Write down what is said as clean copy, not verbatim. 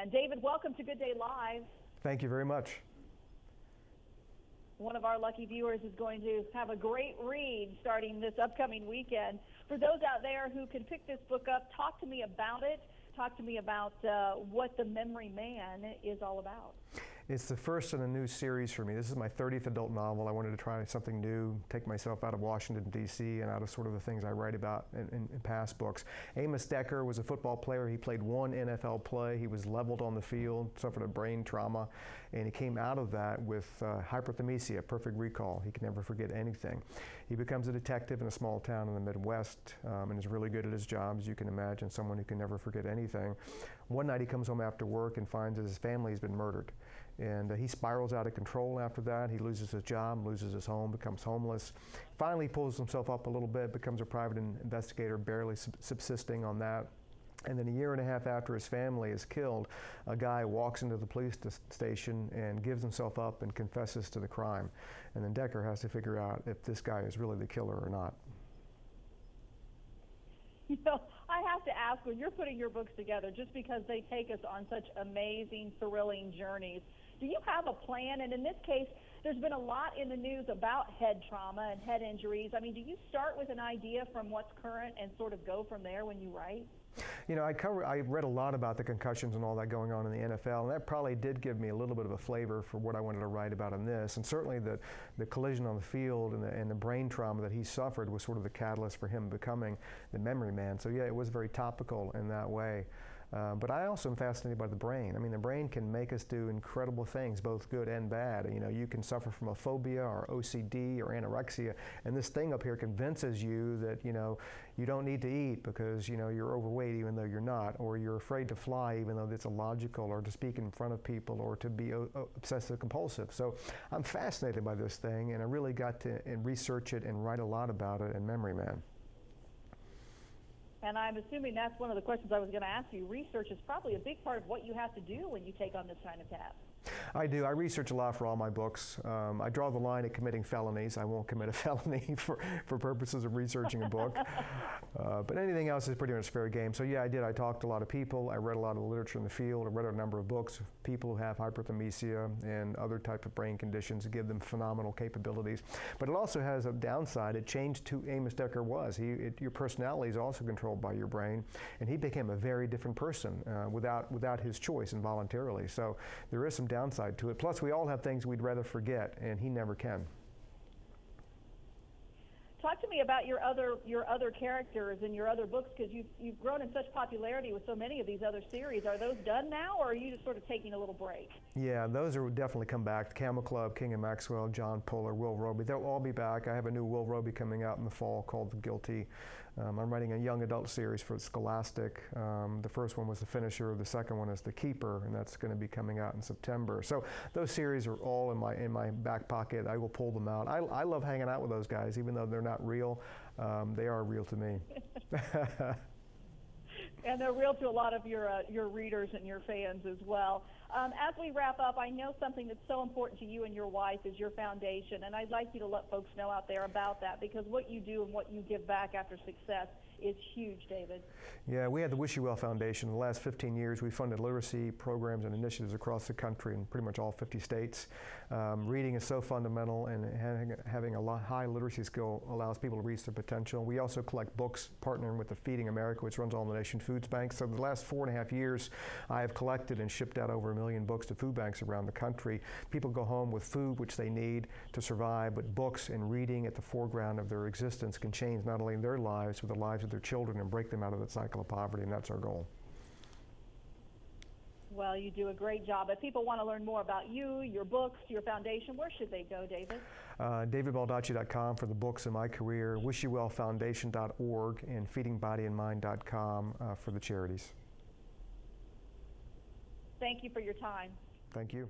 man. David, welcome to Good Day Live. Thank you very much. One of our lucky viewers is going to have a great read starting this upcoming weekend. For those out there who can pick this book up, talk to me about it. Talk to me about what The Memory Man is all about. It's the first in a new series for me. This is my 30th adult novel. I wanted to try something new, take myself out of Washington, D.C., and out of sort of the things I write about in past books. Amos Decker was a football player. He played one NFL play. He was leveled on the field, suffered a brain trauma, and he came out of that with hyperthymesia, perfect recall. He can never forget anything. He becomes a detective in a small town in the Midwest and is really good at his job, as you can imagine, someone who can never forget anything. One night he comes home after work and finds that his family has been murdered. And he spirals out of control after that. He loses his job, loses his home, becomes homeless. Finally pulls himself up a little bit, becomes a private investigator, barely subsisting on that. And then a year and a half after his family is killed, a guy walks into the police station and gives himself up and confesses to the crime. And then Decker has to figure out if this guy is really the killer or not. You know, I have to ask, when you're putting your books together, just because they take us on such amazing, thrilling journeys, do you have a plan? And in this case, there's been a lot in the news about head trauma and head injuries. I mean, do you start with an idea from what's current and sort of go from there when you write? You know, I read a lot about the concussions and all that going on in the NFL, and that probably did give me a little bit of a flavor for what I wanted to write about in this. And certainly the collision on the field and the brain trauma that he suffered was sort of the catalyst for him becoming the memory man. So yeah, it was very topical in that way. But I also am fascinated by the brain. I mean, the brain can make us do incredible things, both good and bad. You know, you can suffer from a phobia or OCD or anorexia, and this thing up here convinces you that, you know, you don't need to eat because, you know, you're overweight even though you're not, or you're afraid to fly even though it's illogical, or to speak in front of people, or to be obsessive compulsive. So I'm fascinated by this thing, and I really got to research it and write a lot about it in Memory Man. And I'm assuming that's one of the questions I was going to ask you. Research is probably a big part of what you have to do when you take on this kind of task. I do. I research a lot for all my books. I draw the line at committing felonies. I won't commit a felony for purposes of researching a book. But anything else is pretty much fair game. So yeah, I did. I talked to a lot of people. I read a lot of literature in the field. I read a number of books of people who have hyperthymesia and other types of brain conditions that give them phenomenal capabilities. But it also has a downside. It changed who Amos Decker was. Your personality is also controlled by your brain, and he became a very different person without his choice, involuntarily. So there is some downside to it. Plus, we all have things we'd rather forget, and he never can. Talk to me about your other characters in your other books, because you've grown in such popularity with so many of these other series. Are those done now, or are you just sort of taking a little break? Yeah, those are definitely come back. Camel Club, King and Maxwell, John Puller, Will Roby, they'll all be back. I have a new Will Roby coming out in the fall called The Guilty. I'm writing a young adult series for Scholastic. The first one was The Finisher, the second one is The Keeper, and that's going to be coming out in September. So those series are all in my back pocket. I will pull them out. I love hanging out with those guys, even though they're not real. They are real to me. And they're real to a lot of your readers and your fans as well. As we wrap up, I know something that's so important to you and your wife is your foundation, and I'd like you to let folks know out there about that, because what you do and what you give back after success is huge, David. Yeah, we had the Wish You Well Foundation. In the last 15 years, we funded literacy programs and initiatives across the country in pretty much all 50 states. Reading is so fundamental, and having a high literacy skill allows people to reach their potential. We also collect books, partnering with the Feeding America, which runs all the nation food banks. So the last 4.5 years, I have collected and shipped out over 1 million books to food banks around the country. People go home with food, which they need to survive, but books and reading at the foreground of their existence can change not only their lives, but the lives of their children and break them out of the cycle of poverty, and that's our goal. Well, you do a great job. If people want to learn more about you, your books, your foundation, where should they go, David? DavidBaldacci.com for the books in my career, WishYouWellFoundation.org, and FeedingBodyAndMind.com for the charities. Thank you for your time. Thank you.